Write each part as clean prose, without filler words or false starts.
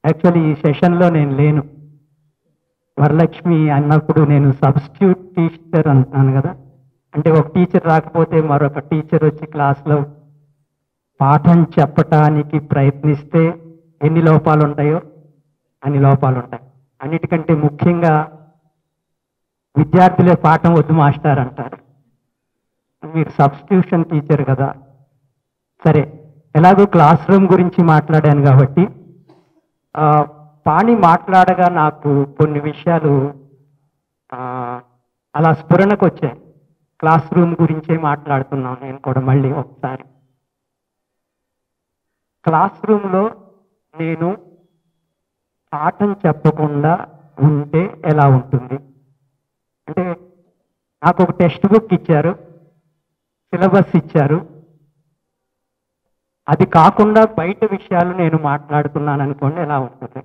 Actually ఈ సెషన్లో నేను లేను. వరలక్ష్మి అన్నప్పుడు నేను సబ్స్టిట్యూట్ టీచర్ అంటున్నాను కదా, అంటే ఒక టీచర్ రాకపోతే మరొక టీచర్ వచ్చి క్లాస్లో పాఠం చెప్పటానికి ప్రయత్నిస్తే ఎన్ని లోపాలు ఉంటాయో అన్ని లోపాలు ఉంటాయి. అన్నిటికంటే ముఖ్యంగా విద్యార్థులే పాఠం వద్దు మాస్టర్ అంటారు. మీరు సబ్స్టిట్యూషన్ టీచర్ కదా, సరే ఎలాగో క్లాస్ రూమ్ గురించి మాట్లాడాను కాబట్టి పాణి మాట్లాడగా నాకు కొన్ని విషయాలు అలా స్ఫురణకు వచ్చాయి. క్లాస్ రూమ్ గురించే మాట్లాడుతున్నాను నేను కూడా మళ్ళీ ఒకసారి. క్లాస్ రూమ్లో నేను పాఠం చెప్పకుండా ఉంటే ఎలా ఉంటుంది అంటే, నాకు ఒక టెక్స్ట్ బుక్ ఇచ్చారు, సిలబస్ ఇచ్చారు, అది కాకుండా బయట విషయాలు నేను మాట్లాడుతున్నాను అనుకోండి ఎలా ఉంటుంది.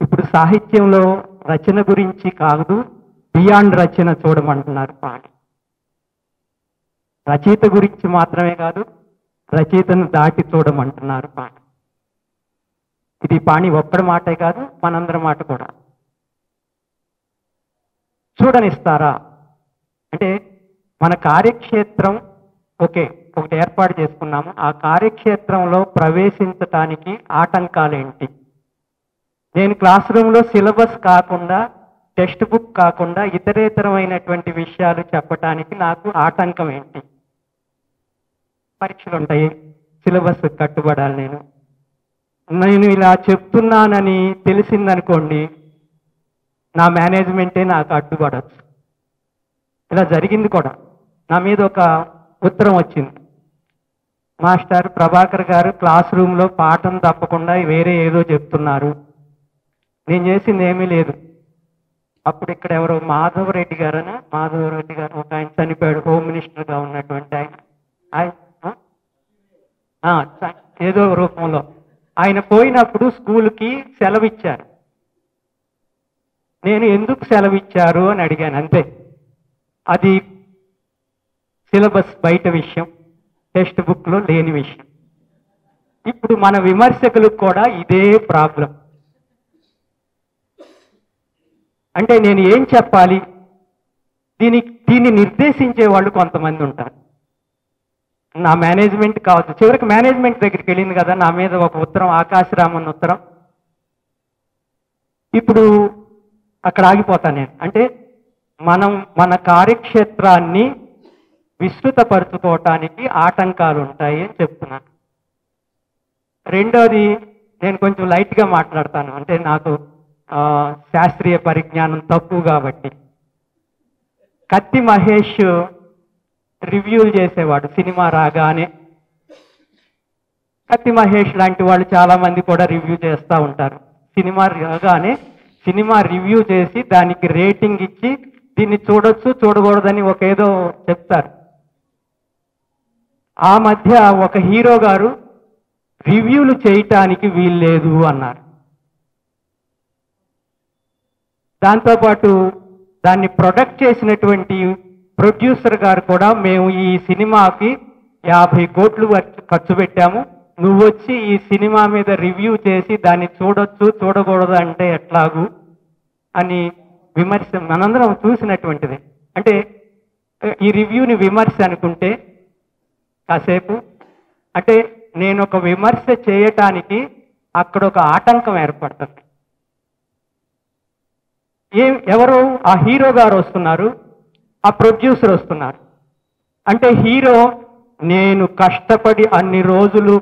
ఇప్పుడు సాహిత్యంలో రచన గురించి కాదు, బియాండ్ రచన చూడమంటున్నారు పాణి. రచయిత గురించి మాత్రమే కాదు, రచయితను దాటి చూడమంటున్నారు పాణి. ఇది పాణి ఒక్కడి మాటే కాదు, మనందరి మాట కూడా. చూడనిస్తారా అంటే, మన కార్యక్షేత్రం ఓకే ఒకటి ఏర్పాటు చేసుకున్నాము, ఆ కార్యక్షేత్రంలో ప్రవేశించటానికి ఆటంకాలేంటి? నేను క్లాస్ రూమ్లో సిలబస్ కాకుండా, టెక్స్ట్ బుక్ కాకుండా ఇతరేతరమైనటువంటి విషయాలు చెప్పటానికి నాకు ఆటంకం ఏంటి? పరీక్షలు ఉంటాయి, సిలబస్ కట్టుబడాలి. నేను ఇలా చెప్తున్నానని తెలిసిందనుకోండి, నా మేనేజ్మెంటే నాకు అడ్డుపడచ్చు. ఇలా జరిగింది కూడా. నా మీద ఒక ఉత్తరం వచ్చింది, మాస్టర్ ప్రభాకర్ గారు క్లాస్ రూమ్లో పాఠం తప్పకుండా వేరే ఏదో చెప్తున్నారు. నేను చేసింది ఏమీ లేదు. అప్పుడు ఇక్కడ ఎవరో మాధవరెడ్డి గారు ఒక ఆయన చనిపోయాడు, హోమ్ మినిస్టర్గా ఉన్నటువంటి ఆయన ఏదో రూపంలో ఆయన పోయినప్పుడు స్కూల్కి సెలవు ఇచ్చారు. నేను ఎందుకు సెలవు ఇచ్చారు అని అడిగాను, అంతే. అది సిలబస్ బయట విషయం, టెక్స్ట్ బుక్లో లేని విషయం. ఇప్పుడు మన విమర్శకులకు కూడా ఇదే ప్రాబ్లం. అంటే నేను ఏం చెప్పాలి, దీన్ని నిర్దేశించే వాళ్ళు కొంతమంది ఉంటారు. నా మేనేజ్మెంట్ కావచ్చు, చివరికి మేనేజ్మెంట్ దగ్గరికి వెళ్ళింది కదా నా మీద ఒక ఉత్తరం, ఆకాశరామన్ ఉత్తరం. ఇప్పుడు అక్కడ ఆగిపోతాను నేను. అంటే మన కార్యక్షేత్రాన్ని విస్తృతపరచుకోవటానికి ఆటంకాలు ఉంటాయి అని చెప్తున్నాను. రెండోది, నేను కొంచెం లైట్గా మాట్లాడతాను, అంటే నాకు శాస్త్రీయ పరిజ్ఞానం తక్కువ కాబట్టి. కత్తి మహేష్ రివ్యూలు చేసేవాడు సినిమా రాగానే. కత్తి మహేష్ లాంటి వాళ్ళు చాలా మంది కూడా రివ్యూ చేస్తూ ఉంటారు. సినిమా రాగానే సినిమా రివ్యూ చేసి దానికి రేటింగ్ ఇచ్చి దీన్ని చూడొచ్చు చూడకూడదని ఒక ఏదో చెప్తారు. ఆ మధ్య ఒక హీరో గారు రివ్యూలు చేయటానికి వీల్లేదు అన్నారు. దాంతోపాటు దాన్ని ప్రొడక్ట్ చేసినటువంటి ప్రొడ్యూసర్ గారు కూడా, మేము ఈ సినిమాకి 50 కోట్లు ఖర్చు పెట్టాము, నువ్వు వచ్చి ఈ సినిమా మీద రివ్యూ చేసి దాన్ని చూడొచ్చు చూడకూడదు అంటే ఎట్లాగూ అని విమర్శ మనందరం చూసినటువంటిది. అంటే ఈ రివ్యూని విమర్శ అనుకుంటే కాసేపు, అంటే నేను ఒక విమర్శ చేయటానికి అక్కడ ఒక ఆటంకం ఏర్పడుతుంది. ఎవరు? ఆ హీరో గారు వస్తున్నారు, ఆ ప్రొడ్యూసర్ వస్తున్నారు. అంటే హీరో నేను కష్టపడి అన్ని రోజులు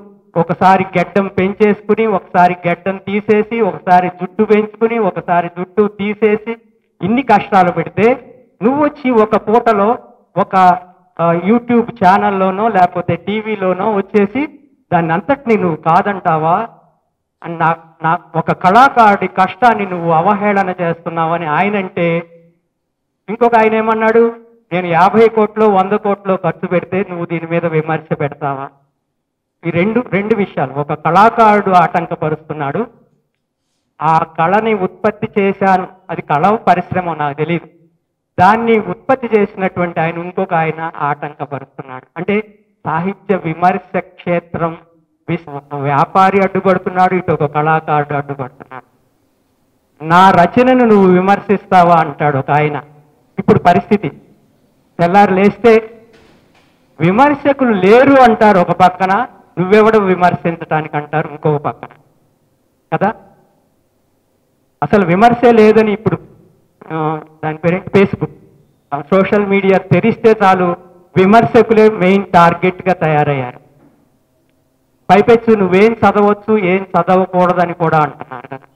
ఒకసారి గెడ్డం పెంచేసుకుని, ఒకసారి గెడ్డం తీసేసి, ఒకసారి జుట్టు పెంచుకుని, ఒకసారి జుట్టు తీసేసి ఇన్ని కష్టాలు పెడితే నువ్వు వచ్చి ఒక పూటలో ఒక యూట్యూబ్ ఛానల్లోనో లేకపోతే టీవీలోనో వచ్చేసి దాన్ని అంతటిని నువ్వు కాదంటావా అని నాకు ఒక కళాకారుడి కష్టాన్ని నువ్వు అవహేళన చేస్తున్నావని ఆయనంటే, ఇంకొక ఆయన ఏమన్నాడు, నేను 50 కోట్లు 100 కోట్లు ఖర్చు పెడితే నువ్వు దీని మీద విమర్శ పెడతావా? ఈ రెండు విషయాలు. ఒక కళాకారుడు ఆటంకపరుస్తున్నాడు, ఆ కళని ఉత్పత్తి చేశాను, అది కళ పరిశ్రమ నాకు తెలియదు, దాన్ని ఉత్పత్తి చేసినటువంటి ఆయన ఇంకొక ఆయన ఆటంకపరుస్తున్నాడు. అంటే సాహిత్య విమర్శ క్షేత్రం ఒక వ్యాపారి అడ్డుపడుతున్నాడు, ఇటు ఒక కళాకారుడు అడ్డుపడుతున్నాడు. నా రచనను నువ్వు విమర్శిస్తావా అంటాడు ఒక ఆయన. ఇప్పుడు పరిస్థితి తెల్లారు లేస్తే విమర్శకులు లేరు అంటారు ఒక పక్కన, నువ్వెవడు విమర్శించటానికి అంటారు ఇంకొక పక్కన కదా. అసలు విమర్శే లేదని ఇప్పుడు దాని పేరు ఫేస్బుక్, సోషల్ మీడియా తెరిస్తే చాలు విమర్శకులే మెయిన్ టార్గెట్గా తయారయ్యారు. పైపెచ్చు నువ్వేం చదవచ్చు ఏం చదవకూడదని కూడా అంటున్నారు కదా.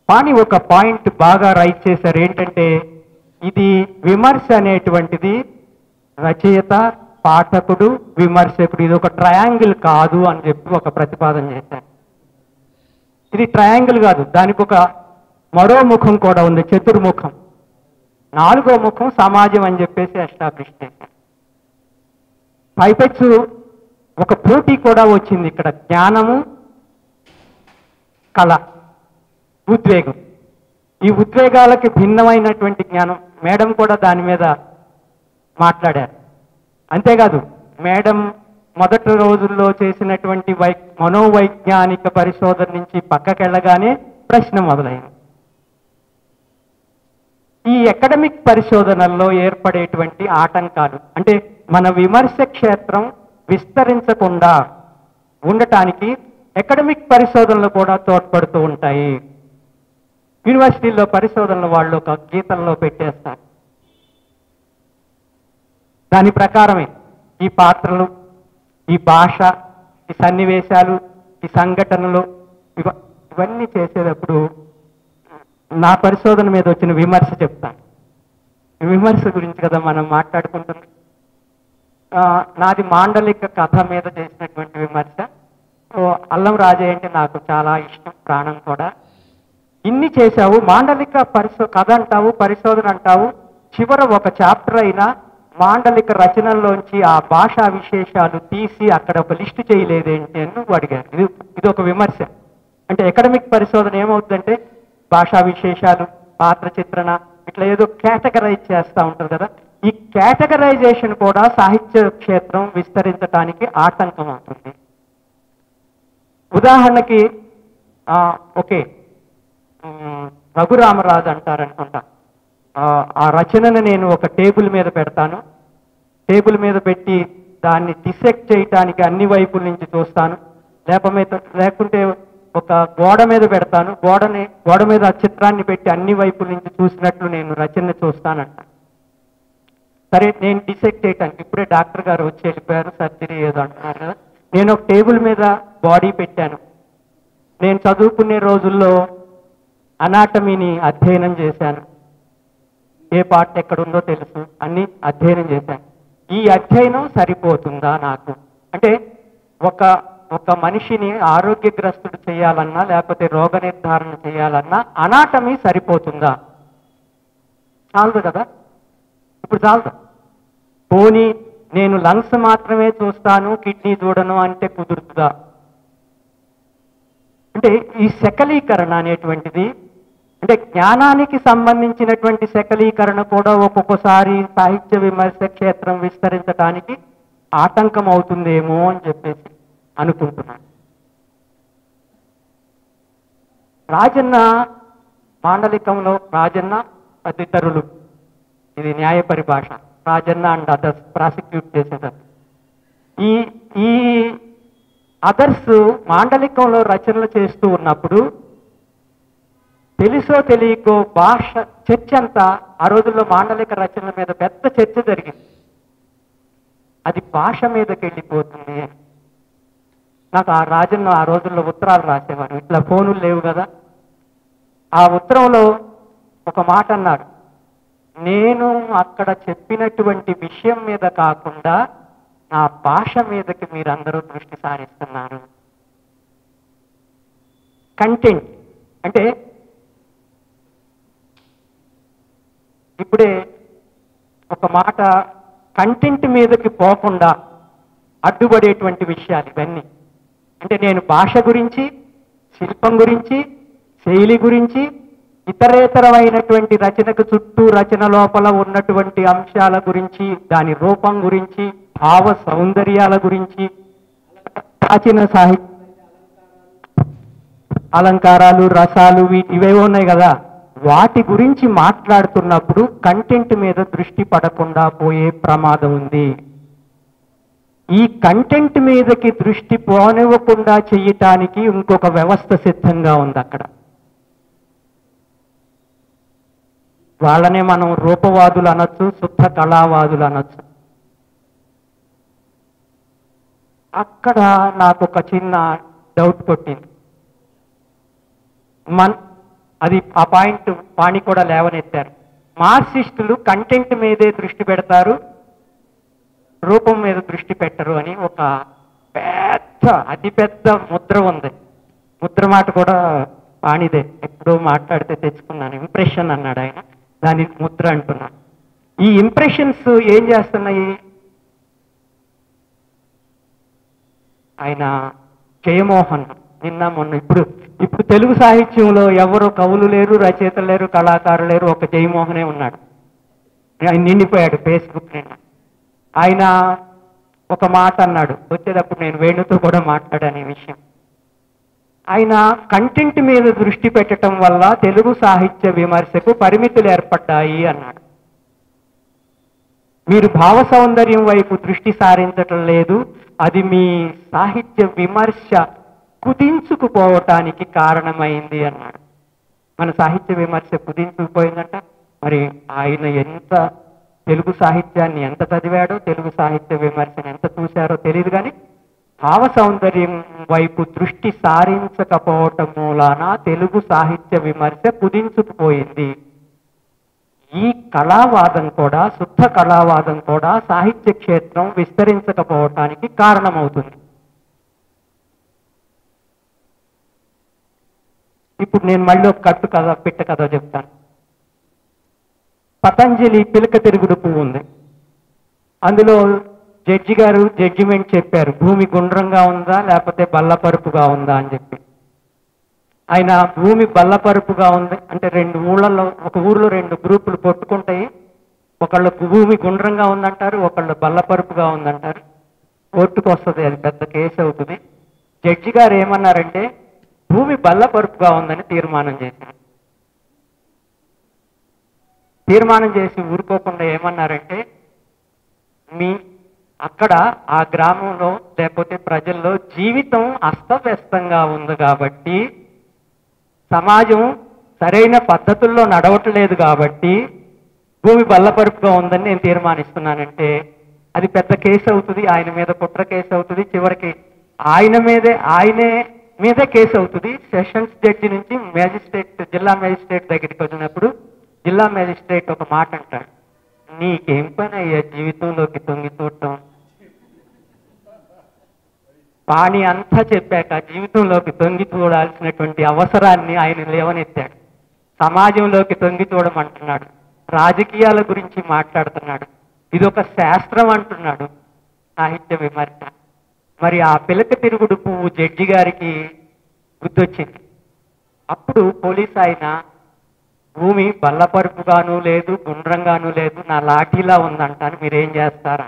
కానీ ఒక పాయింట్ బాగా రైట్ చేశారు, ఏంటంటే ఇది విమర్శ అనేటువంటిది రచయిత, పాఠకుడు, విమర్శకుడు, ఇది ఒక ట్రయాంగిల్ కాదు అని చెప్పి ఒక ప్రతిపాదన చేశారు. ఇది ట్రయాంగిల్ కాదు, దానికి ఒక మరో ముఖం కూడా ఉంది, చతుర్ముఖం. నాలుగో ముఖం సమాజం అని చెప్పేసి ఎస్టాబ్లిష్ చేశారు. పైపెచ్చు ఒక పోటీ కూడా వచ్చింది ఇక్కడ, జ్ఞానము, కళ, ఉద్వేగం. ఈ ఉద్వేగాలకి భిన్నమైనటువంటి జ్ఞానం. మేడం కూడా దాని మీద మాట్లాడారు. అంతేకాదు మేడం మొదటి రోజుల్లో చేసినటువంటి మనోవైజ్ఞానిక పరిశోధన నుంచి పక్కకెళ్ళగానే ప్రశ్న మొదలైంది. ఈ అకాడమిక్ పరిశోధనల్లో ఏర్పడేటువంటి ఆటంకాలు, అంటే మన విమర్శ క్షేత్రం విస్తరించకుండా ఉండటానికి అకాడమిక్ పరిశోధనలు కూడా తోడ్పడుతూ ఉంటాయి. యూనివర్సిటీల్లో పరిశోధనలు వాళ్ళు ఒక గీతంలో పెట్టేస్తారు. దాని ప్రకారమే ఈ పాత్రలు, ఈ భాష, ఈ సన్నివేశాలు, ఈ సంఘటనలు ఇవన్నీ చేసేటప్పుడు నా పరిశోధన మీద వచ్చిన విమర్శ చెప్తాను. విమర్శ గురించి కదా మనం మాట్లాడుకుంటున్నాం. నాది మాండలిక కథ మీద చేసినటువంటి విమర్శ. అల్లం రాజయ్య అంటే నాకు చాలా ఇష్టం, ప్రాణం కూడా. ఇన్ని చేశావు, మాండలిక కథ అంటావు, పరిశోధన అంటావు, చివర ఒక చాప్టర్ అయినా మాండలిక రచనల్లోంచి ఆ భాషా విశేషాలు తీసి అక్కడ ఒక లిస్టు చేయలేదేంటి అని నువ్వు అడిగారు. ఇది ఒక విమర్శ. అంటే అకాడమిక్ పరిశోధన ఏమవుతుందంటే భాషా విశేషాలు, పాత్ర చిత్రణ, ఇట్లా ఏదో కేటగరైజ్ చేస్తూ ఉంటారు కదా. ఈ కేటగరైజేషన్ కూడా సాహిత్య క్షేత్రం విస్తరించడానికి ఆటంకం అవుతుంది. ఉదాహరణకి ఓకే, రఘురామరాజు అంటారనుకుంటా, ఆ రచనను నేను ఒక టేబుల్ మీద పెడతాను, టేబుల్ మీద పెట్టి దాన్ని డిసెక్ట్ చేయటానికి అన్ని వైపుల నుంచి చూస్తాను, లేకుంటే ఒక గోడ మీద పెడతాను, గోడ మీద ఆ చిత్రాన్ని పెట్టి అన్ని వైపుల నుంచి చూసినట్లు నేను రచన చూస్తానంట. సరే, నేను డిసెక్ట్ చేయటానికి ఇప్పుడే డాక్టర్ గారు వచ్చి వెళ్ళిపోయారు, సర్జరీ ఏదో అంటున్నారు కదా. నేను ఒక టేబుల్ మీద బాడీ పెట్టాను. నేను చదువుకునే రోజుల్లో అనాటమీని అధ్యయనం చేశాను, ఏ పార్ట్ ఎక్కడుందో తెలుసు, అన్ని అధ్యయనం చేశాను. ఈ అధ్యయనం సరిపోతుందా నాకు? అంటే ఒక మనిషిని ఆరోగ్యగ్రస్తుడు చేయాలన్నా లేకపోతే రోగ నిర్ధారణ చేయాలన్నా అనాటమీ సరిపోతుందా? చాలదు కదా. ఇప్పుడు చాలదు. పోనీ నేను లంగ్స్ మాత్రమే చూస్తాను, కిడ్నీ చూడను అంటే కుదురుతుందా? అంటే ఈ శకలీకరణ అనేటువంటిది, అంటే జ్ఞానానికి సంబంధించినటువంటి శకలీకరణ కూడా ఒక్కొక్కసారి సాహిత్య విమర్శ క్షేత్రం విస్తరించడానికి ఆటంకం అవుతుందేమో అని చెప్పేసి అనుకుంటున్నాను. రాజన్న మాండలికంలో రాజన్న తదితరులు, ఇది న్యాయ పరిభాష, రాజన్న అండ్ అదర్స్ ప్రాసిక్యూట్ చేసేటప్పుడు ఈ అదర్స్ మాండలికంలో రచనలు చేస్తూ ఉన్నప్పుడు తెలుసో తెలియకో భాష చర్చ అంతా, ఆ రోజుల్లో మాండలిక రచనల మీద పెద్ద చర్చ జరిగింది, అది భాష మీదకి వెళ్ళిపోతుంది. నాకు ఆ రాజన్న ఆ రోజుల్లో ఉత్తరాలు రాసేవారు, ఇట్లా ఫోనులు లేవు కదా. ఆ ఉత్తరంలో ఒక మాట అన్నాడు, నేను అక్కడ చెప్పినటువంటి విషయం మీద కాకుండా నా భాష మీదకి మీరందరూ దృష్టి సారిస్తున్నారు. కంటెంట్ అంటే ఇప్పుడే ఒక మాట, కంటెంట్ మీదకి పోకుండా అడ్డుపడేటువంటి విషయాలు ఇవన్నీ. అంటే నేను భాష గురించి, శిల్పం గురించి, శైలి గురించి, ఇతరేతరమైనటువంటి రచనకు చుట్టూ రచన లోపల ఉన్నటువంటి అంశాల గురించి, దాని రూపం గురించి, భావ సౌందర్యాల గురించి, ప్రాచీన సాహిత్య అలంకారాలు, రసాలు, ఇవేవో ఉన్నాయి కదా, వాటి గురించి మాట్లాడుతున్నప్పుడు కంటెంట్ మీద దృష్టి పడకుండా పోయే ప్రమాదం ఉంది. ఈ కంటెంట్ మీదకి దృష్టి పోనివ్వకుండా చెయ్యటానికి ఇంకొక వ్యవస్థ సిద్ధంగా ఉంది అక్కడ. వాళ్ళనే మనం రూపవాదులు అనొచ్చు, శుద్ధ కళావాదులు అనొచ్చు. అక్కడ నాకు ఒక చిన్న డౌట్ కొట్టింది. అది ఆ పాయింట్ పాణి కూడా లేవనెత్తారు. మార్క్సిస్టులు కంటెంట్ మీదే దృష్టి పెడతారు, రూపం మీద దృష్టి పెట్టరు అని ఒక పెద్ద అతిపెద్ద ముద్ర ఉంది. ముద్ర మాట కూడా పాణిదే, ఎప్పుడో మాట్లాడితే తెచ్చుకున్నాను. ఇంప్రెషన్ అన్నాడు ఆయన, దాని ముద్ర అంటున్నా. ఈ ఇంప్రెషన్స్ ఏం చేస్తున్నాయి? ఆయన జయమోహన్ నిన్న మొన్న ఇప్పుడు తెలుగు సాహిత్యంలో ఎవరు కవులు లేరు, రచయితలు లేరు, కళాకారులు లేరు, ఒక జయమోహనే ఉన్నాడు. ఆయన నిండిపోయాడు ఫేస్బుక్ నిన్న. ఆయన ఒక మాట అన్నాడు, వచ్చేటప్పుడు నేను వేణుతో కూడా మాట్లాడాను ఈ విషయం. ఆయన కంటెంట్ మీద దృష్టి పెట్టడం వల్ల తెలుగు సాహిత్య విమర్శకు పరిమితులు ఏర్పడ్డాయి అన్నాడు. మీరు భావ సౌందర్యం వైపు దృష్టి సారించటం లేదు, అది మీ సాహిత్య విమర్శ కుదించుకుపోవటానికి కారణమైంది అన్నాడు. మన సాహిత్య విమర్శ కుదించుకుపోయిందంట. మరి ఆయన ఎంత తెలుగు సాహిత్యాన్ని ఎంత చదివాడో, తెలుగు సాహిత్య విమర్శను ఎంత చూశారో తెలియదు, కానీ భావ సౌందర్యం వైపు దృష్టి సారించకపోవటం మూలాన తెలుగు సాహిత్య విమర్శ కుదించుకుపోయింది. ఈ కళావాదం కూడా, శుద్ధ కళావాదం కూడా సాహిత్య క్షేత్రం విస్తరించకపోవటానికి కారణమవుతుంది. ఇప్పుడు నేను మళ్ళీ ఒక కట్టు కథ, పిట్ట కథ చెప్తాను. పతంజలి పిలక తిరుగుడు పువ్వు ఉంది. అందులో జడ్జి గారు జడ్జిమెంట్ చెప్పారు, భూమి గుండ్రంగా ఉందా లేకపోతే బల్లపరుపుగా ఉందా అని చెప్పి. ఆయన భూమి బల్లపరుపుగా ఉంది అంటే, ఒక ఊర్లో 2 గ్రూపులు కొట్టుకుంటాయి. ఒకళ్ళు భూమి గుండ్రంగా ఉందంటారు, ఒకళ్ళు బల్లపరుపుగా ఉందంటారు. కోర్టుకు వస్తుంది, అది పెద్ద కేసు అవుతుంది. జడ్జి గారు ఏమన్నారంటే భూమి బల్లపరుపుగా ఉందని తీర్మానం చేశారు. తీర్మానం చేసి ఊరుకోకుండా ఏమన్నారంటే, అక్కడ ఆ గ్రామంలో లేకపోతే ప్రజల్లో జీవితం అస్తవ్యస్తంగా ఉంది కాబట్టి, సమాజం సరైన పద్ధతుల్లో నడవట్లేదు కాబట్టి భూమి బల్లపరుపుగా ఉందని నేను తీర్మానిస్తున్నానంటే అది పెద్ద కేసు అవుతుంది, ఆయన మీద కుట్ర కేసు అవుతుంది. చివరికి ఆయనే మీదే కేసు అవుతుంది. సెషన్స్ జడ్జి నుంచి జిల్లా మేజిస్ట్రేట్ దగ్గరికి వచ్చినప్పుడు జిల్లా మేజిస్ట్రేట్ ఒక మాట అంటాడు, నీకేం పని అయ్యా జీవితంలోకి తొంగి చూడటం. పాణి అంతా చెప్పాక జీవితంలోకి తొంగి చూడాల్సినటువంటి అవసరాన్ని ఆయన లేవనెత్తాడు. సమాజంలోకి తొంగి చూడమంటున్నాడు, రాజకీయాల గురించి మాట్లాడుతున్నాడు, ఇదొక శాస్త్రం అంటున్నాడు సాహిత్య విమర్శ. మరి ఆ పిలక తిరుగుడు పువ్వు జడ్జి గారికి గుర్తొచ్చింది. అప్పుడు పోలీస్ ఆయన, భూమి బల్లపరుపుగాను లేదు, గుండ్రంగాను లేదు, నా లాఠీలా ఉందంటాను, మీరేం చేస్తారా?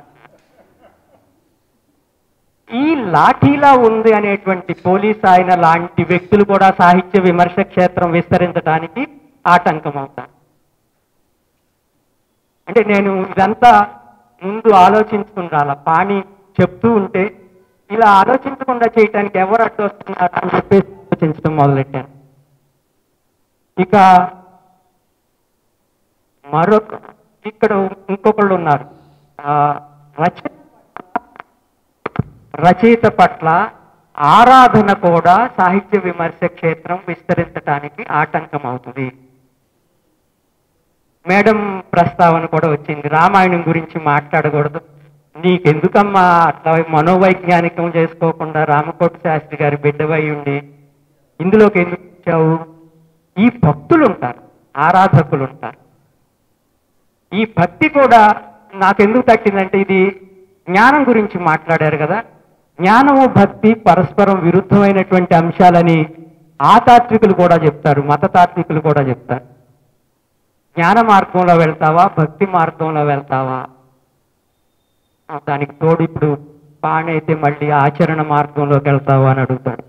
ఈ లాఠీలా ఉంది అనేటువంటి పోలీస్ ఆయన లాంటి వ్యక్తులు కూడా సాహిత్య విమర్శ క్షేత్రం విస్తరించడానికి ఆటంకం అవుతారు. అంటే నేను ఇదంతా ముందు ఆలోచించుకుంటాను. పాణి చెప్తూ ఉంటే ఇలా ఆలోచించకుండా చేయటానికి ఎవరు అడ్డు వస్తున్నారు అని చెప్పేసి ఆలోచించడం మొదలెట్టాను. ఇక ఇక్కడ ఇంకొకళ్ళు ఉన్నారు, రచయిత పట్ల ఆరాధన కూడా సాహిత్య విమర్శ క్షేత్రం విస్తరించడానికి ఆటంకం అవుతుంది. మేడం ప్రస్తావన కూడా వచ్చింది, రామాయణం గురించి మాట్లాడకూడదు, నీకెందుకమ్మా అట్లా మనోవైజ్ఞానికం చేసుకోకుండా రామకోటి శాస్త్రి గారి బిడ్డవై ఉండి ఇందులోకి ఎందుకు వచ్చావు? ఈ భక్తులు ఉంటారు, ఆరాధకులు ఉంటారు. ఈ భక్తి కూడా నాకెందుకు తట్టిందంటే, ఇది జ్ఞానం గురించి మాట్లాడారు కదా, జ్ఞానము భక్తి పరస్పరం విరుద్ధమైనటువంటి అంశాలని ఆతాత్వికులు కూడా చెప్తారు, మత తాత్వికులు కూడా చెప్తారు. జ్ఞాన మార్గంలో వెళ్తావా, భక్తి మార్గంలో వెళ్తావా? దానికి తోడు ఇప్పుడు బాణైతే మళ్ళీ ఆచరణ మార్గంలోకి వెళ్తావు అని అడుగుతాడు.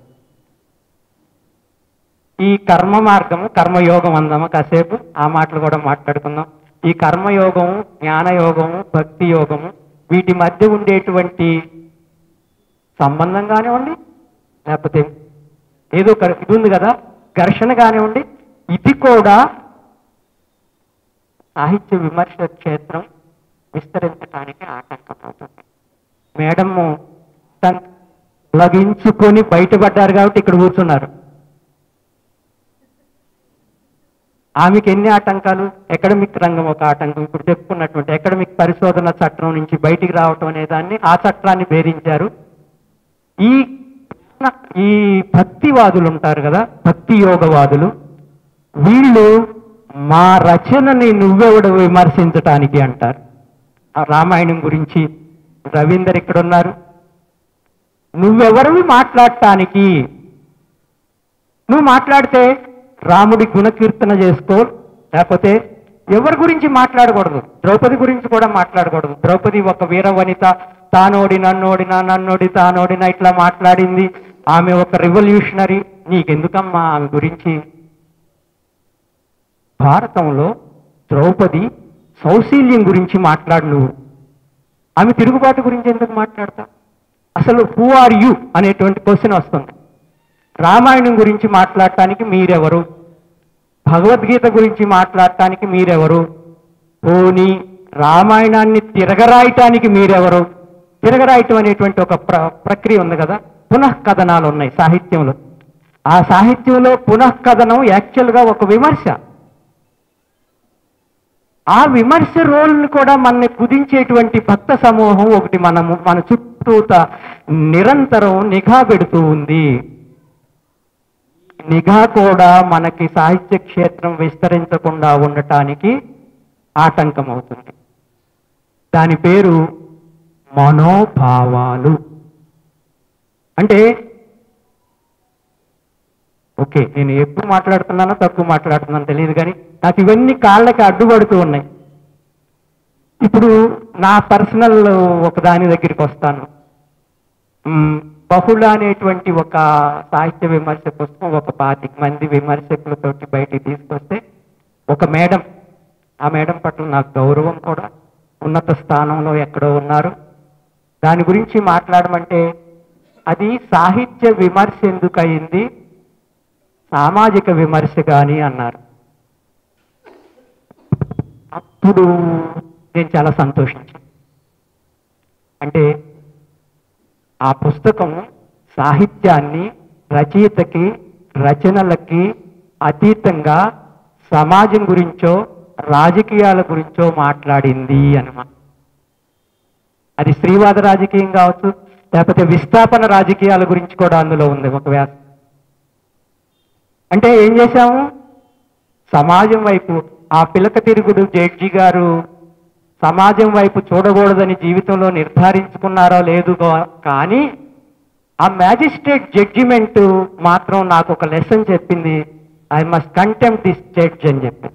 ఈ కర్మ మార్గము, కర్మయోగం అందామా కాసేపు, ఆ మాటలు కూడా మాట్లాడుకుందాం. ఈ కర్మయోగము, జ్ఞానయోగము, భక్తి యోగము, వీటి మధ్య ఉండేటువంటి సంబంధం కానివ్వండి, లేకపోతే ఏదో ఇది ఉంది కదా ఘర్షణ కానివ్వండి, ఇది కూడా సాహిత్య విమర్శ క్షేత్రం విస్తరించడానికి ఆటంకమవుతుంది. మేడము లగించుకొని బయటపడ్డారు కాబట్టి ఇక్కడ కూర్చున్నారు. ఆమెకి ఎన్ని ఆటంకాలు, ఎకడమిక్ రంగం ఒక ఆటంకం, ఇప్పుడు చెప్పుకున్నటువంటి ఎకడమిక్ పరిశోధన చట్టం నుంచి బయటికి రావటం అనే దాన్ని, ఆ చట్టాన్ని భేదించారు. ఈ భక్తివాదులు ఉంటారు కదా, భక్తి యోగవాదులు, వీళ్ళు మా రచనని నువ్వెవడు విమర్శించటానికి అంటారు. ఆ రామాయణం గురించి రవీందర్ ఇక్కడ ఉన్నారు, నువ్వెవరివి మాట్లాడటానికి? నువ్వు మాట్లాడితే రాముడి గుణకీర్తన చేసుకో, లేకపోతే ఎవరి గురించి మాట్లాడకూడదు, ద్రౌపది గురించి కూడా మాట్లాడకూడదు. ద్రౌపది ఒక వీర వనిత, తానోడి నన్నోడినా, నన్నోడి తానోడినా ఇట్లా మాట్లాడింది, ఆమె ఒక రివల్యూషనరీ, నీకెందుకమ్మా ఆమె గురించి? భారతంలో ద్రౌపది సౌశీల్యం గురించి మాట్లాడు నువ్వు, ఆమె తిరుగుబాటు గురించి ఎందుకు మాట్లాడతావు? అసలు హూ ఆర్ యు అనేటువంటి క్వశ్చన్ వస్తుంది. రామాయణం గురించి మాట్లాడటానికి మీరెవరు? భగవద్గీత గురించి మాట్లాడటానికి మీరెవరు? పోనీ రామాయణాన్ని తిరగరాయటానికి మీరెవరు? తిరగరాయటం అనేటువంటి ఒక ప్రక్రియ ఉంది కదా, పునఃకథనాలు ఉన్నాయి సాహిత్యంలో. ఆ సాహిత్యంలో పునఃకథనం యాక్చువల్గా ఒక విమర్శ. ఆ విమర్శ రోల్ని కూడా మనని కుదించేటువంటి భక్త సమూహం ఒకటి మన చుట్టూత నిరంతరం నిఘా పెడుతూ ఉంది. నిఘా కూడా మనకి సాహిత్య క్షేత్రం విస్తరించకుండా ఉండటానికి ఆటంకం అవుతుంది. దాని పేరు మనోభావాలు. అంటే ఓకే, నేను ఎక్కువ మాట్లాడుతున్నానో తక్కువ మాట్లాడుతున్నానో తెలియదు, కానీ నాకు ఇవన్నీ కాళ్ళకి అడ్డుపడుతూ ఉన్నాయి. ఇప్పుడు నా పర్సనల్ ఒక దాని దగ్గరికి వస్తాను. బహుళ అనేటువంటి ఒక సాహిత్య విమర్శ పుస్తకం ఒక 25 మంది విమర్శకులతోటి బయటికి తీసుకొస్తే ఒక మేడం, ఆ మేడం పట్ల నాకు గౌరవం కూడా, ఉన్నత స్థానంలో ఎక్కడో ఉన్నారు, దాని గురించి మాట్లాడమంటే అది సాహిత్య విమర్శ ఎందుకు అయింది, సామాజిక విమర్శ కానీ అన్నారు. అప్పుడు నేను చాలా సంతోషించాను. అంటే ఆ పుస్తకం సాహిత్యాన్ని రచయితకి, రచనలకి అతీతంగా సమాజం గురించో రాజకీయాల గురించో మాట్లాడింది అన్నమాట. అది స్త్రీవాద రాజకీయం కావచ్చు, లేకపోతే విస్థాపన రాజకీయాల గురించి కూడా అందులో ఉంది ఒక వ్యాసం. అంటే ఏం చేశాము, సమాజం వైపు ఆ పిలక తిరుగుడు జడ్జి గారు సమాజం వైపు చూడకూడదని జీవితంలో నిర్ధారించుకున్నారో లేదు, కానీ ఆ మ్యాజిస్ట్రేట్ జడ్జిమెంట్ మాత్రం నాకు ఒక లెసన్ చెప్పింది. I must contempt this judge అని చెప్పి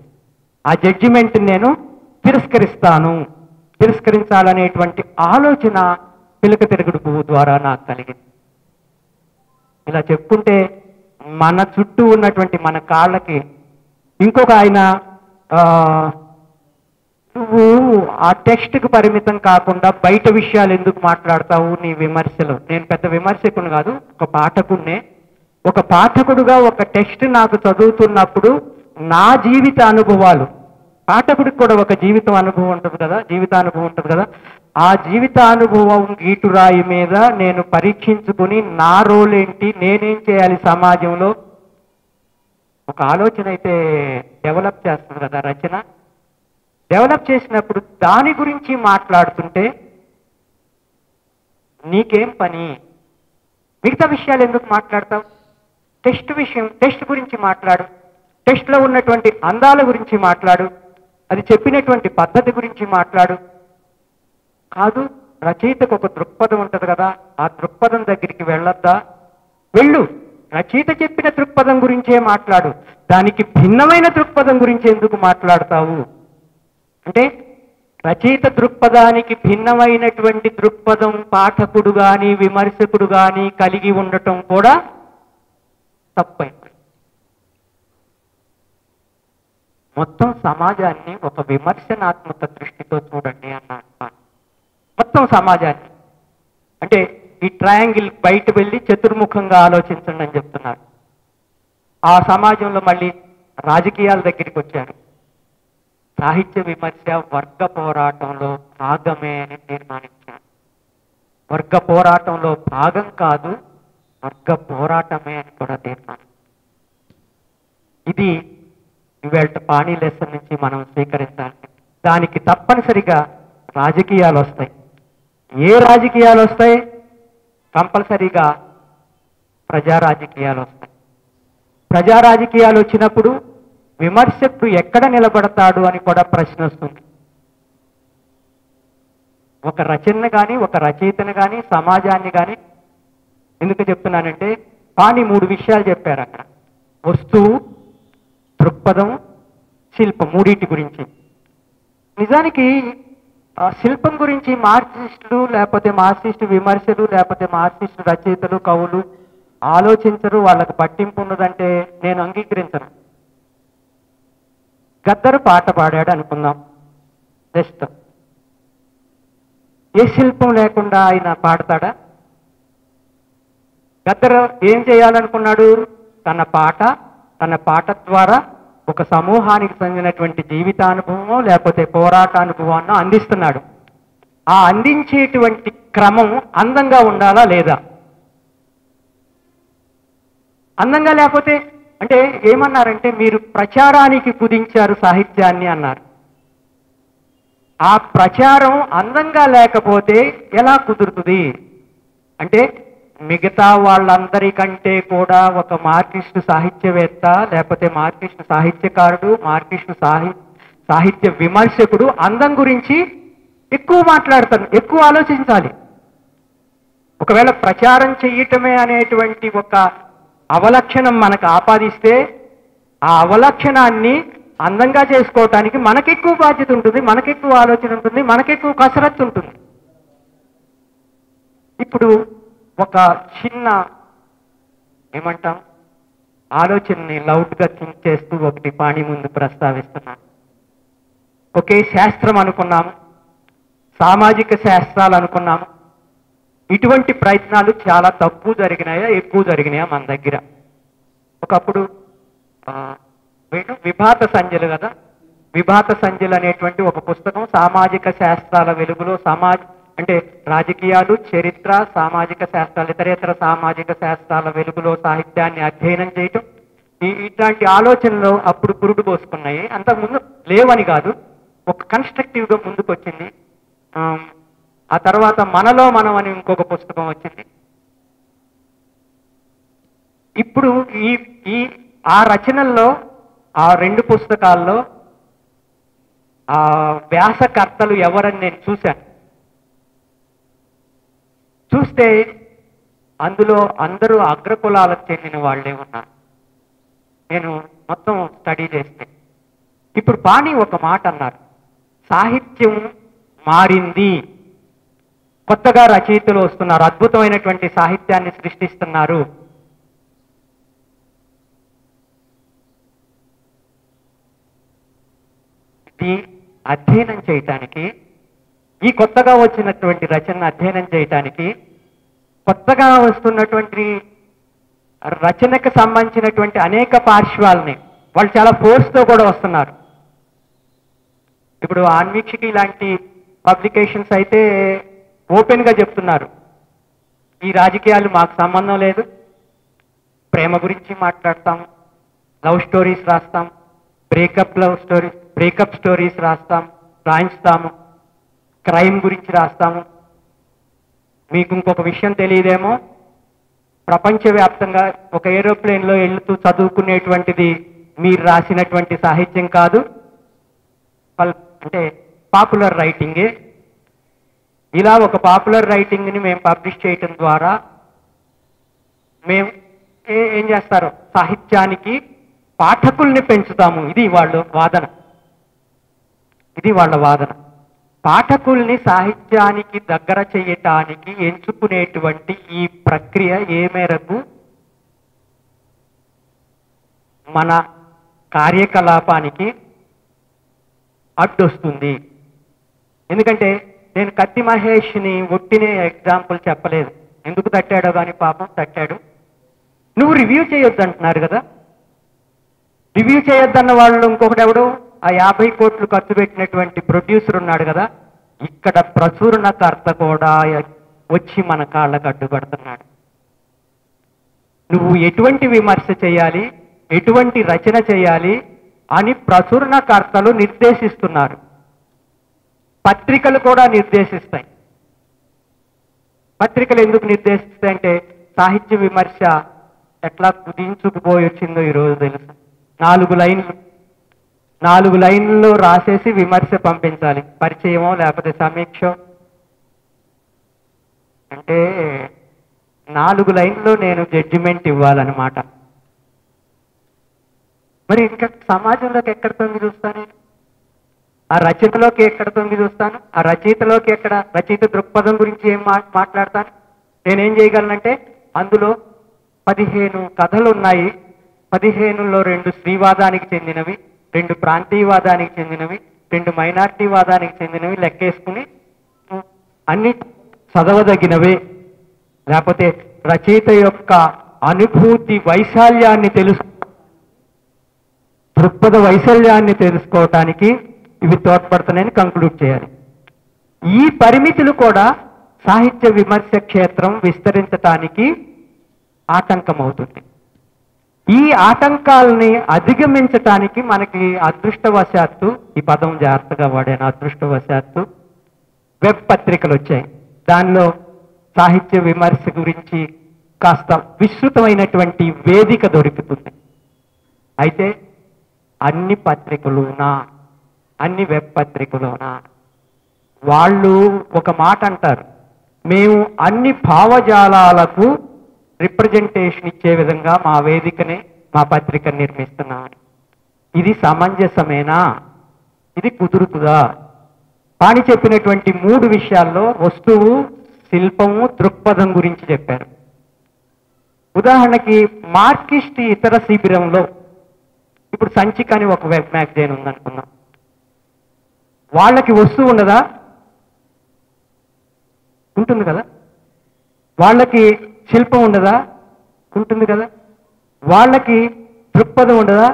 ఆ జడ్జిమెంట్ నేను తిరస్కరించాలనేటువంటి ఆలోచన పిలక తిరుగుడు పువ్వు ద్వారా నాకు కలిగింది. ఇలా చెప్పుకుంటే మన చుట్టూ ఉన్నటువంటి మన కాళ్ళకి ఇంకొక ఆయన, నువ్వు ఆ టెక్స్ట్కి పరిమితం కాకుండా బయట విషయాలు ఎందుకు మాట్లాడతావు నీ విమర్శలు? నేను పెద్ద విమర్శకుని కాదు, ఒక పాఠకుడినే. ఒక పాఠకుడుగా ఒక టెక్స్ట్ నాకు చదువుతున్నప్పుడు నా జీవిత అనుభవాలు, పాఠకుడికి కూడా ఒక జీవితానుభవం ఉంటుంది కదా, ఆ జీవితానుభవం గీటురాయి మీద నేను పరీక్షించుకుని నా రోల్ ఏంటి, నేనేం చేయాలి సమాజంలో, ఒక ఆలోచన అయితే డెవలప్ చేస్తుంది కదా రచన. డెవలప్ చేసినప్పుడు దాని గురించి మాట్లాడుతుంటే నీకేం పని, మిగతా విషయాలు ఎందుకు మాట్లాడతావు? టెక్స్ట్ గురించి మాట్లాడు, టెక్స్ట్లో ఉన్నటువంటి అందాల గురించి మాట్లాడు, అది చెప్పినటువంటి పద్ధతి గురించి మాట్లాడు. కాదు, రచయితకు ఒక దృక్పథం ఉంటుంది కదా, ఆ దృక్పథం దగ్గరికి వెళ్ళొద్దా? వెళ్ళు, రచయిత చెప్పిన దృక్పథం గురించే మాట్లాడు, దానికి భిన్నమైన దృక్పథం గురించి ఎందుకు మాట్లాడతావు? అంటే రచయిత దృక్పథానికి భిన్నమైనటువంటి దృక్పథం పాఠకుడు గాని విమర్శకుడు గాని కలిగి ఉండటం కూడా తప్పైంది. మొత్తం సమాజాన్ని ఒక విమర్శనాత్మక దృష్టితో చూడండి అన్నాడు. మొత్తం సమాజాన్ని అంటే ఈ ట్రయాంగిల్ బయట వెళ్ళి చతుర్ముఖంగా ఆలోచించండి అని చెప్తున్నారు. ఆ సమాజంలో మళ్ళీ రాజకీయాల దగ్గరికి వచ్చారు. సాహిత్య విమర్శ వర్గ పోరాటంలో భాగమే అని తీర్మానించారు. వర్గ పోరాటంలో భాగం కాదు, వర్గ పోరాటమే అని కూడా తీర్మానం. ఇది ఇవాళ పాణి లెసన్ నుంచి మనం స్వీకరించాలి. దానికి తప్పనిసరిగా రాజకీయాలు వస్తాయి. ఏ రాజకీయాలు వస్తాయి? కంపల్సరీగా ప్రజా రాజకీయాలు వస్తాయి. ప్రజా రాజకీయాలు వచ్చినప్పుడు విమర్శకుడు ఎక్కడ నిలబడతాడు అని కూడా ప్రశ్న వస్తుంది. ఒక రచన కానీ ఒక రచయితను కానీ సమాజాన్ని కానీ ఎందుకు చెప్తున్నానంటే పాణి 3 విషయాలు చెప్పారు అక్కడ. వస్తువు, దృక్పథం, శిల్పం, మూడింటి గురించి. నిజానికి శిల్పం గురించి మార్క్సిస్టులు లేకపోతే మార్క్సిస్టు విమర్శలు లేకపోతే మార్క్సిస్టు రచయితలు కవులు ఆలోచించరు, వాళ్ళకు పట్టింపు ఉన్నదంటే నేను అంగీకరించను. గద్దరు పాట పాడాడు అనుకుందాం, జస్ట్ ఏ శిల్పం లేకుండా ఆయన పాడతాడా? గద్దరు ఏం చేయాలనుకున్నాడు? తన పాట ద్వారా ఒక సమూహానికి చెందినటువంటి జీవితానుభవమో లేకపోతే పోరాటానుభవాన్ని అందిస్తున్నాడు. ఆ అందించేటువంటి క్రమం అందంగా ఉండాలా లేదా? అందంగా లేకపోతే అంటే ఏమన్నారంటే మీరు ప్రచారానికి కుదించారు సాహిత్యాన్ని అన్నారు. ఆ ప్రచారం అందంగా లేకపోతే ఎలా కుదురుతుంది? అంటే మిగతా వాళ్ళందరికంటే కూడా ఒక మార్క్సిస్టు సాహిత్యవేత్త లేకపోతే మార్క్సిస్టు సాహిత్యకారుడు మార్క్సిస్టు సాహిత్య విమర్శకుడు అందం గురించి ఎక్కువ మాట్లాడతారు, ఎక్కువ ఆలోచించాలి. ఒకవేళ ప్రచారం చెయ్యటమే అనేటువంటి ఒక అవలక్షణం మనకు ఆపాదిస్తే ఆ అవలక్షణాన్ని అందంగా చేసుకోవటానికి మనకెక్కువ బాధ్యత ఉంటుంది, మనకెక్కువ ఆలోచన ఉంటుంది, మనకెక్కువ కసరత్తు ఉంటుంది. ఇప్పుడు ఒక చిన్న ఏమంటాం ఆలోచనని లౌడ్గా థింక్ చేస్తూ ఒకటి పాణి ముందు ప్రస్తావిస్తున్నాను. ఒకే శాస్త్రం అనుకున్నాము, సామాజిక శాస్త్రాలు అనుకున్నాము. ఇటువంటి ప్రయత్నాలు చాలా తక్కువ జరిగినాయా ఎక్కువ జరిగినాయా మన దగ్గర? ఒకప్పుడు విభాత సంధ్యలు కదా, విభాత సంధ్యలు అనేటువంటి ఒక పుస్తకం సామాజిక శాస్త్రాల వెలుగులో అంటే రాజకీయాలు, చరిత్ర, సామాజిక శాస్త్రాలు, ఇతరేతర సామాజిక శాస్త్రాల వెలుగులో సాహిత్యాన్ని అధ్యయనం చేయటం, ఇట్లాంటి ఆలోచనలు అప్పుడు పురుడు పోసుకున్నాయి. అంతకుముందు లేవని కాదు, ఒక కన్స్ట్రక్టివ్గా ముందుకు వచ్చింది. ఆ తర్వాత మనలో మనం అని ఇంకొక పుస్తకం వచ్చింది. ఇప్పుడు ఆ రచనల్లో ఆ 2 పుస్తకాల్లో ఆ వ్యాసకర్తలు ఎవరని నేను చూశాను. చూస్తే అందులో అందరూ అగ్రకులాలకు చెందిన వాళ్ళే ఉన్నారు. నేను మొత్తం స్టడీ చేస్తే ఇప్పుడు పాణి ఒక మాట అన్నారు, సాహిత్యం మారింది, కొత్తగా రచయితలు వస్తున్నారు, అద్భుతమైనటువంటి సాహిత్యాన్ని సృష్టిస్తున్నారు. ఇది అధ్యయనం చేయటానికి, ఈ కొత్తగా వచ్చినటువంటి రచనను అధ్యయనం చేయటానికి, కొత్తగా వస్తున్నటువంటి రచనకు సంబంధించినటువంటి అనేక పార్శ్వాలని వాళ్ళు చాలా ఫోర్స్తో కూడా వస్తున్నారు. ఇప్పుడు ఆన్వీక్షకి ఇలాంటి పబ్లికేషన్స్ అయితే ఓపెన్గా చెప్తున్నారు, ఈ రాజకీయాలు మాకు సంబంధం లేదు, ప్రేమ గురించి మాట్లాడతాం, లవ్ స్టోరీస్ రాస్తాం, బ్రేకప్ స్టోరీస్ రాయిస్తాము, క్రైమ్ గురించి రాస్తాము. మీకు ఇంకొక విషయం తెలియదేమో, ప్రపంచవ్యాప్తంగా ఒక ఏరోప్లేన్లో వెళ్తూ చదువుకునేటువంటిది మీరు రాసినటువంటి సాహిత్యం కాదు, అంటే పాపులర్ రైటింగే. ఇలా ఒక పాపులర్ రైటింగ్ని మేము పబ్లిష్ చేయటం ద్వారా మేము ఏం చేస్తారు, సాహిత్యానికి పాఠకుల్ని పెంచుతాము. ఇది వాళ్ళ వాదన. పాఠకుల్ని సాహిత్యానికి దగ్గర చేయటానికి ఎంచుకునేటువంటి ఈ ప్రక్రియ ఏ మేరకు మన కార్యకలాపానికి అడ్డొస్తుంది? ఎందుకంటే నేను కత్తి మహేష్ని ఒట్టినే ఎగ్జాంపుల్ చెప్పలేదు. ఎందుకు తట్టాడో కానీ పాపం తట్టాడు. నువ్వు రివ్యూ చేయొద్దు అంటున్నారు కదా. రివ్యూ చేయొద్దన్న వాళ్ళు ఇంకొకటి ఎవడు, ఆ 50 కోట్లు ఖర్చు పెట్టినటువంటి ప్రొడ్యూసర్ ఉన్నాడు కదా, ఇక్కడ ప్రచురణకర్త కూడా వచ్చి మన కాళ్ళకు అడ్డుపడుతున్నాడు. నువ్వు ఎటువంటి విమర్శ చేయాలి, ఎటువంటి రచన చేయాలి అని ప్రచురణకర్తలు నిర్దేశిస్తున్నారు. పత్రికలు కూడా నిర్దేశిస్తాయి. పత్రికలు ఎందుకు నిర్దేశిస్తాయంటే సాహిత్య విమర్శ ఎట్లా కుదించుకుపోయి వచ్చిందో ఈరోజు తెలుసు. 4 లైన్లు రాసేసి విమర్శ పంపించాలి. పరిచయమో లేకపోతే సమీక్ష అంటే 4 లైన్లో నేను జడ్జిమెంట్ ఇవ్వాలన్నమాట. మరి ఇంకా సమాజంలోకి ఎక్కడ తొంగి చూస్తాను? ఆ రచయితలోకి ఎక్కడ తొంగి చూస్తాను? ఆ రచయితలోకి ఎక్కడ, రచయిత దృక్పథం గురించి ఏం మాట్లాడతాను? నేనేం చేయగలనంటే అందులో 15 కథలు ఉన్నాయి. 15లో 2 స్త్రీవాదానికి చెందినవి, 2 ప్రాంతీయవాదానికి చెందినవి, 2 మైనార్టీవాదానికి చెందినవి లెక్కేసుకుని అన్ని చదవదగినవే. లేకపోతే రచయిత యొక్క అనుభూతి వైశాల్యాన్ని దృక్పథ వైశాల్యాన్ని తెలుసుకోవటానికి ఇవి తోడ్పడుతున్నాయని కంక్లూడ్ చేయాలి. ఈ పరిమితులు కూడా సాహిత్య విమర్శ క్షేత్రం విస్తరించటానికి ఆటంకం అవుతుంది. ఈ ఆటంకాలని అధిగమించటానికి మనకి అదృష్టవశాత్తు, ఈ పదం జాగ్రత్తగా వాడాను, అదృష్టవశాత్తు వెబ్ పత్రికలు వచ్చాయి. దానిలో సాహిత్య విమర్శ గురించి కాస్త విస్తృతమైనటువంటి వేదిక దొరుకుతుంది. అయితే అన్ని పత్రికలునా, అన్ని వెబ్ పత్రికలునా వాళ్ళు ఒక మాట అంటారు, మేము అన్ని భావజాలాలకు రిప్రజెంటేషన్ ఇచ్చే విధంగా మా వేదికని, మా పత్రికను నిర్మిస్తున్నామని. ఇది సమంజసమేనా? ఇది కుదురుతుందా? పాణి చెప్పినటువంటి 3 విషయాల్లో వస్తువు, శిల్పము, దృక్పథం గురించి చెప్పారు. ఉదాహరణకి మార్కిస్ట్ ఇతర శిబిరంలో ఇప్పుడు సంచిక అని ఒక వెబ్ మ్యాగజైన్ ఉందనుకున్నాం. వాళ్ళకి వస్తువు ఉండదా? ఉంటుంది కదా. వాళ్ళకి శిల్పం ఉండదా? ఉంటుంది కదా. వాళ్ళకి దృక్పథం ఉండదా?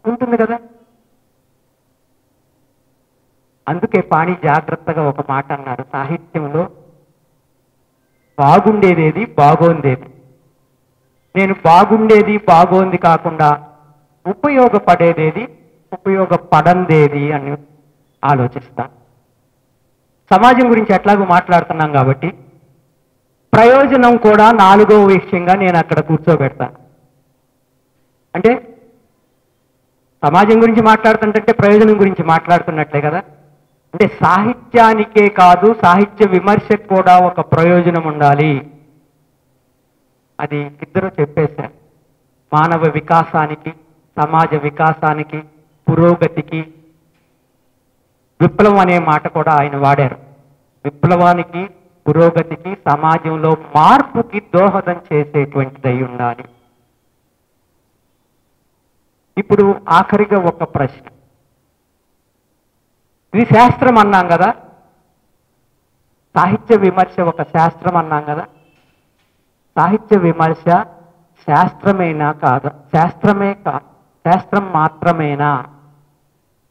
ఉంటుంది కదా. అందుకే పాణి జాగ్రత్తగా ఒక మాట అన్నారు, సాహిత్యంలో బాగుండేదేది, బాగోందేది. నేను బాగుండేది, బాగోంది కాకుండా ఉపయోగపడేదేది, ఉపయోగపడందేది అని ఆలోచిస్తాను. సమాజం గురించి ఎట్లాగో మాట్లాడుతున్నాం కాబట్టి ప్రయోజనం కూడా 4వ విషయంగా నేను అక్కడ కూర్చోబెడతాను. అంటే సమాజం గురించి మాట్లాడుతుంటే ప్రయోజనం గురించి మాట్లాడుతున్నట్లే కదా. అంటే సాహిత్యానికే కాదు, సాహిత్య విమర్శకు కూడా ఒక ప్రయోజనం ఉండాలి. అది ఇద్దరు చెప్పేశారు. మానవ వికాసానికి, సమాజ వికాసానికి, పురోగతికి విప్లవం అనే మాట కూడా ఆయన వాడారు. విప్లవానికి, పురోగతికి, సమాజంలో మార్పుకి దోహదం చేసేటువంటిదై ఉండాలి. ఇప్పుడు ఆఖరిగా ఒక ప్రశ్న. ఇది శాస్త్రం అన్నాం కదా, సాహిత్య విమర్శ ఒక శాస్త్రం అన్నాం కదా. సాహిత్య విమర్శ శాస్త్రమేనా కాదా? శాస్త్రం మాత్రమేనా?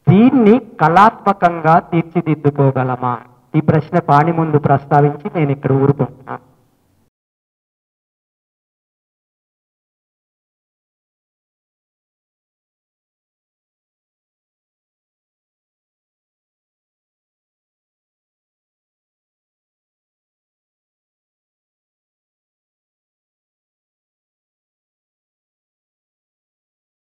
దీన్ని కళాత్మకంగా తీర్చిదిద్దుకోగలమా? ఈ ప్రశ్న పాణి ముందు ప్రస్తావించి నేను ఇక్కడ ఊరుకుంటున్నాను.